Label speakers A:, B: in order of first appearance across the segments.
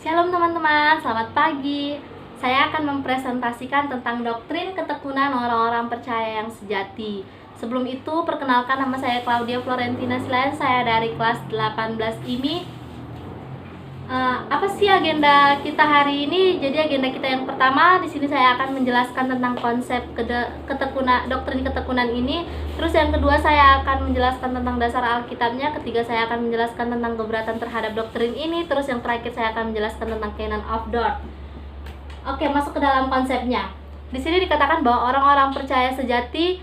A: Shalom teman-teman, selamat pagi. Saya akan mempresentasikan tentang doktrin ketekunan orang-orang percaya yang sejati. Sebelum itu, perkenalkan, nama saya Claudia Florentina Silayan, saya dari kelas 18 IMI. Apa sih agenda kita hari ini? Jadi agenda kita yang pertama, di sini saya akan menjelaskan tentang konsep doktrin ketekunan ini. Terus yang kedua, saya akan menjelaskan tentang dasar Alkitabnya. Ketiga, saya akan menjelaskan tentang keberatan terhadap doktrin ini. Terus yang terakhir, saya akan menjelaskan tentang canon of doubt. Oke, masuk ke dalam konsepnya. Di sini dikatakan bahwa orang-orang percaya sejati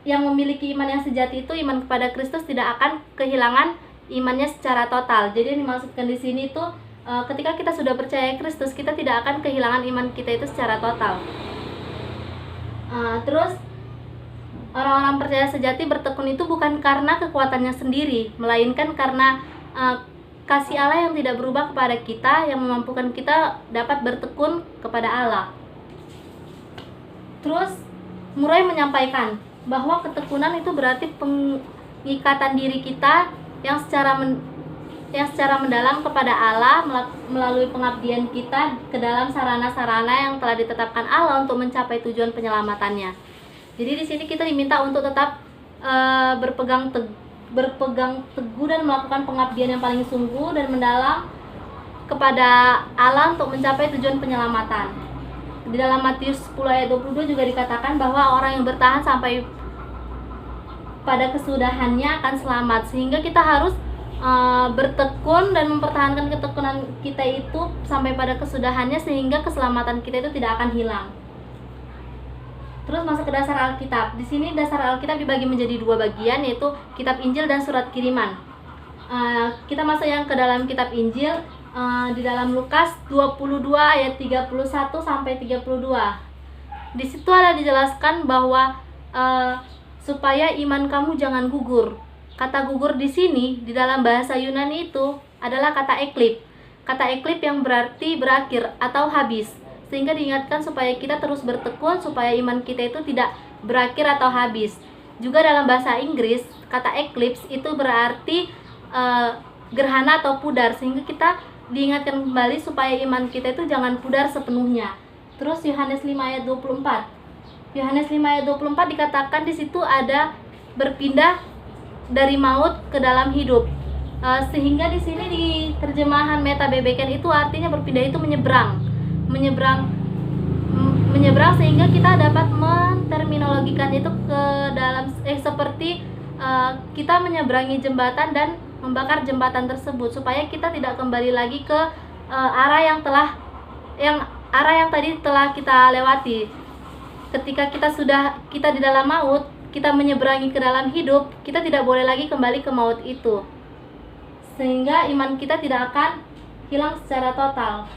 A: yang memiliki iman yang sejati itu, iman kepada Kristus, tidak akan kehilangan imannya secara total. Jadi yang dimaksudkan di sini itu ketika kita sudah percaya Kristus, kita tidak akan kehilangan iman kita itu secara total. Terus orang-orang percaya sejati bertekun itu bukan karena kekuatannya sendiri, melainkan karena kasih Allah yang tidak berubah kepada kita, yang memampukan kita dapat bertekun kepada Allah. Terus Murray menyampaikan bahwa ketekunan itu berarti pengikatan diri kita yang secara mendalam kepada Allah melalui pengabdian kita ke dalam sarana-sarana yang telah ditetapkan Allah untuk mencapai tujuan penyelamatannya. Jadi di sini kita diminta untuk tetap berpegang teguh dan melakukan pengabdian yang paling sungguh dan mendalam kepada Allah untuk mencapai tujuan penyelamatan. Di dalam Matius 10 ayat 22 juga dikatakan bahwa orang yang bertahan sampai pada kesudahannya akan selamat, sehingga kita harus bertekun dan mempertahankan ketekunan kita itu sampai pada kesudahannya, sehingga keselamatan kita itu tidak akan hilang. Terus masuk ke dasar Alkitab. Di sini dasar Alkitab dibagi menjadi dua bagian, yaitu kitab Injil dan surat kiriman. Kita masuk yang ke dalam kitab Injil, di dalam Lukas 22 ayat 31 sampai 32. Di situ ada dijelaskan bahwa supaya iman kamu jangan gugur. Kata gugur di sini di dalam bahasa Yunani itu adalah kata eklip. Kata eklip yang berarti berakhir atau habis. Sehingga diingatkan supaya kita terus bertekun supaya iman kita itu tidak berakhir atau habis. Juga dalam bahasa Inggris, kata eclipse itu berarti gerhana atau pudar, sehingga kita diingatkan kembali supaya iman kita itu jangan pudar sepenuhnya. Terus Yohanes 5 ayat 24. Yohanes 5 ayat 24 dikatakan di situ ada berpindah dari maut ke dalam hidup. Sehingga di sini di terjemahan Meta Bebeken itu artinya berpindah itu menyeberang sehingga kita dapat menterminologikan itu ke dalam seperti kita menyeberangi jembatan dan membakar jembatan tersebut supaya kita tidak kembali lagi ke arah yang tadi telah kita lewati. Ketika kita di dalam maut, kita menyeberangi ke dalam hidup, kita tidak boleh lagi kembali ke maut itu, sehingga iman kita tidak akan hilang secara total.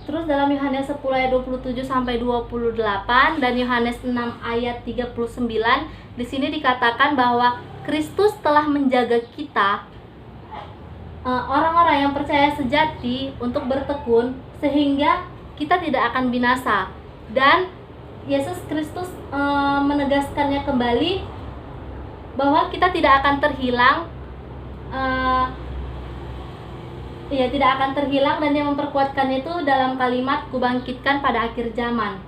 A: Terus dalam Yohanes 10 ayat 27 sampai 28 dan Yohanes 6 ayat 39, di sini dikatakan bahwa Kristus telah menjaga kita, orang-orang yang percaya sejati, untuk bertekun sehingga kita tidak akan binasa. Dan Yesus Kristus menegaskannya kembali bahwa kita tidak akan terhilang, dan yang memperkuatkannya itu dalam kalimat kubangkitkan pada akhir zaman.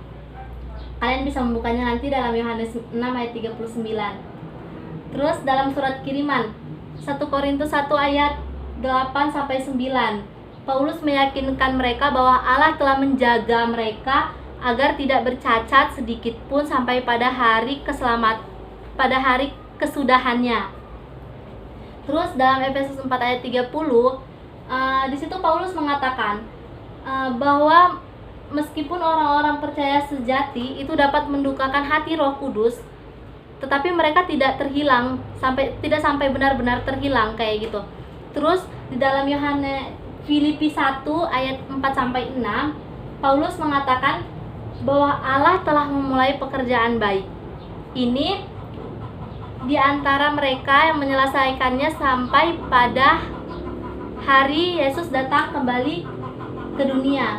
A: Kalian bisa membukanya nanti dalam Yohanes 6 ayat 39. Terus dalam surat kiriman 1 Korintus 1 ayat 8 sampai 9, Paulus meyakinkan mereka bahwa Allah telah menjaga mereka agar tidak bercacat sedikit pun sampai pada hari kesudahannya. Terus dalam Efesus 4 ayat 30, di situ Paulus mengatakan bahwa meskipun orang-orang percaya sejati itu dapat mendukakan hati Roh Kudus, tetapi mereka tidak sampai benar-benar terhilang kayak gitu. Terus di dalam Filipi 1 ayat 4 sampai 6, Paulus mengatakan bahwa Allah telah memulai pekerjaan baik ini di antara mereka yang menyelesaikannya sampai pada hari Yesus datang kembali ke dunia.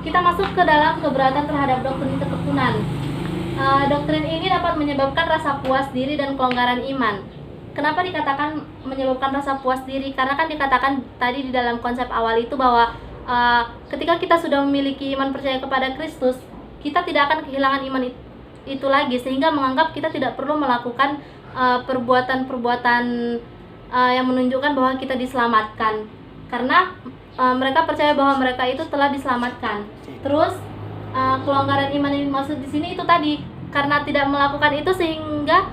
A: Kita masuk ke dalam keberatan terhadap doktrin ketekunan. Doktrin ini dapat menyebabkan rasa puas diri dan kelonggaran iman. kenapa dikatakan menyebabkan rasa puas diri? Karena kan dikatakan tadi di dalam konsep awal itu bahwa ketika kita sudah memiliki iman percaya kepada Kristus, kita tidak akan kehilangan iman itu lagi, sehingga menganggap kita tidak perlu melakukan perbuatan-perbuatan yang menunjukkan bahwa kita diselamatkan, karena mereka percaya bahwa mereka itu telah diselamatkan. Terus kelonggaran iman yang dimaksud di sini itu tadi, karena tidak melakukan itu sehingga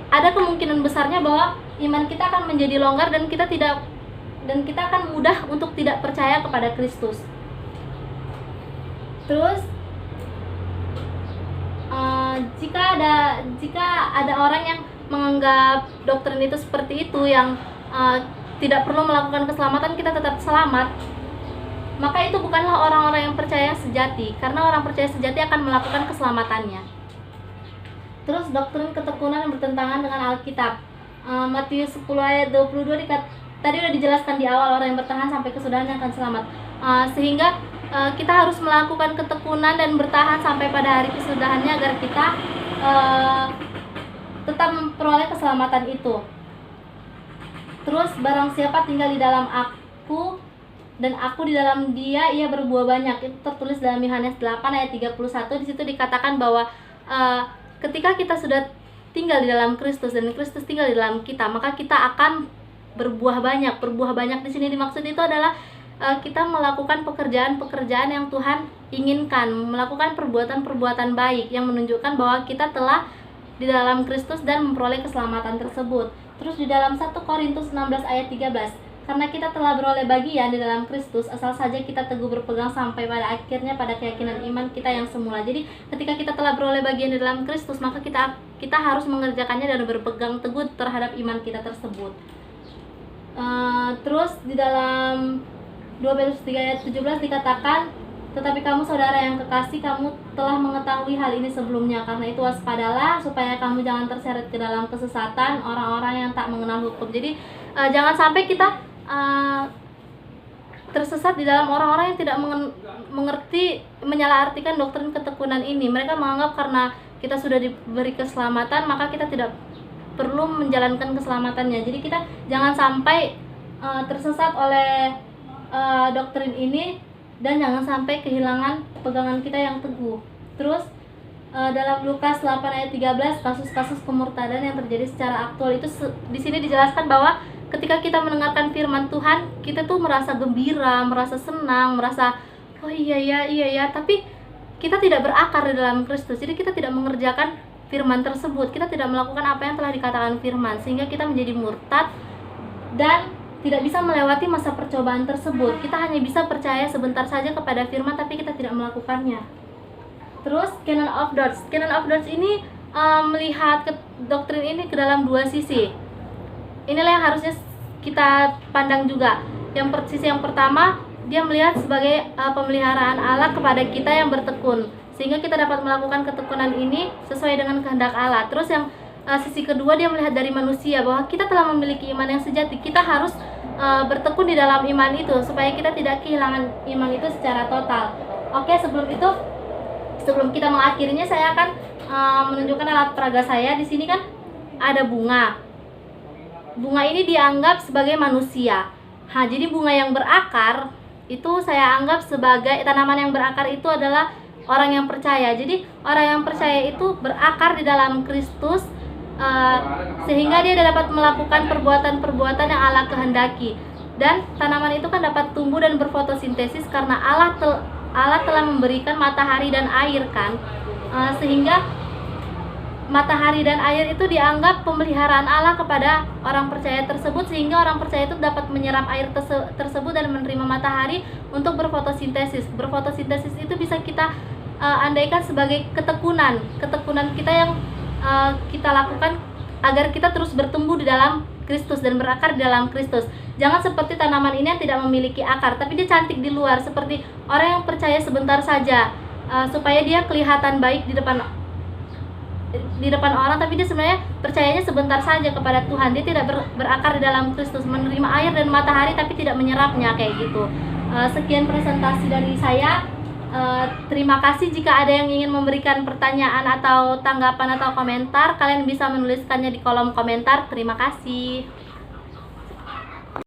A: ada kemungkinan besarnya bahwa iman kita akan menjadi longgar dan kita akan mudah untuk tidak percaya kepada Kristus. Terus jika ada orang yang menganggap doktrin itu seperti itu, yang tidak perlu melakukan keselamatan, kita tetap selamat, maka itu bukanlah orang-orang yang percaya sejati, karena orang percaya sejati akan melakukan keselamatannya. Terus doktrin ketekunan yang bertentangan dengan Alkitab. Matius 10 ayat 22 tadi udah dijelaskan di awal, orang yang bertahan sampai kesudahannya akan selamat. Sehingga kita harus melakukan ketekunan dan bertahan sampai pada hari kesudahannya agar kita tetap memperoleh keselamatan itu. Terus barang siapa tinggal di dalam aku dan aku di dalam dia, ia berbuah banyak. Itu tertulis dalam Yohanes 8 ayat 31. Di situ dikatakan bahwa ketika kita sudah tinggal di dalam Kristus dan Kristus tinggal di dalam kita, maka kita akan berbuah banyak. Berbuah banyak di sini dimaksud itu adalah kita melakukan pekerjaan-pekerjaan yang Tuhan inginkan, melakukan perbuatan-perbuatan baik yang menunjukkan bahwa kita telah di dalam Kristus dan memperoleh keselamatan tersebut. Terus di dalam 1 Korintus 16 ayat 13, karena kita telah beroleh bagian di dalam Kristus, asal saja kita teguh berpegang sampai pada akhirnya pada keyakinan iman kita yang semula. Jadi ketika kita telah beroleh bagian di dalam Kristus, maka kita harus mengerjakannya dan berpegang teguh terhadap iman kita tersebut. Terus di dalam 2 Petrus 3 ayat 17 dikatakan, tetapi kamu saudara yang kekasih, kamu telah mengetahui hal ini sebelumnya, karena itu waspadalah supaya kamu jangan terseret ke dalam kesesatan orang-orang yang tak mengenal hukum. Jadi jangan sampai kita tersesat di dalam orang-orang yang tidak mengerti, menyalahartikan doktrin ketekunan ini. Mereka menganggap karena kita sudah diberi keselamatan, maka kita tidak perlu menjalankan keselamatannya. Jadi kita jangan sampai tersesat oleh doktrin ini, dan jangan sampai kehilangan pegangan kita yang teguh. Terus dalam Lukas 8 ayat 13, kasus-kasus kemurtadan yang terjadi secara aktual itu di sini dijelaskan bahwa ketika kita mendengarkan firman Tuhan, kita tuh merasa gembira, merasa senang, merasa oh iya ya, tapi kita tidak berakar di dalam Kristus. Jadi kita tidak mengerjakan firman tersebut, kita tidak melakukan apa yang telah dikatakan firman, sehingga kita menjadi murtad dan tidak bisa melewati masa percobaan tersebut. Kita hanya bisa percaya sebentar saja kepada firman, tapi kita tidak melakukannya. Terus canon of doubts. Canon of doubts ini melihat doktrin ini ke dalam dua sisi. Inilah yang harusnya kita pandang juga. Sisi yang pertama, dia melihat sebagai pemeliharaan Allah kepada kita yang bertekun, sehingga kita dapat melakukan ketekunan ini sesuai dengan kehendak Allah. Terus yang sisi kedua, dia melihat dari manusia bahwa kita telah memiliki iman yang sejati. Kita harus bertekun di dalam iman itu supaya kita tidak kehilangan iman itu secara total. Oke, sebelum kita mengakhirinya, saya akan menunjukkan alat peraga saya. Di sini kan ada bunga. Bunga ini dianggap sebagai manusia. Jadi bunga yang berakar itu saya anggap sebagai tanaman yang berakar itu adalah orang yang percaya. Jadi orang yang percaya itu berakar di dalam Kristus, sehingga dia dapat melakukan perbuatan-perbuatan yang Allah kehendaki. Dan tanaman itu kan dapat tumbuh dan berfotosintesis karena Allah telah memberikan matahari dan air kan, sehingga matahari dan air itu dianggap pemeliharaan Allah kepada orang percaya tersebut, sehingga orang percaya itu dapat menyerap air tersebut dan menerima matahari untuk berfotosintesis. Berfotosintesis itu bisa kita andaikan sebagai ketekunan kita yang kita lakukan agar kita terus bertumbuh di dalam Kristus dan berakar di dalam Kristus. Jangan seperti tanaman ini yang tidak memiliki akar, tapi dia cantik di luar, seperti orang yang percaya sebentar saja, supaya dia kelihatan baik di depan orang, tapi dia sebenarnya percayanya sebentar saja kepada Tuhan. Dia tidak berakar di dalam Kristus, menerima air dan matahari tapi tidak menyerapnya, kayak gitu. Sekian presentasi dari saya. Terima kasih. Jika ada yang ingin memberikan pertanyaan atau tanggapan atau komentar, kalian bisa menuliskannya di kolom komentar. Terima kasih.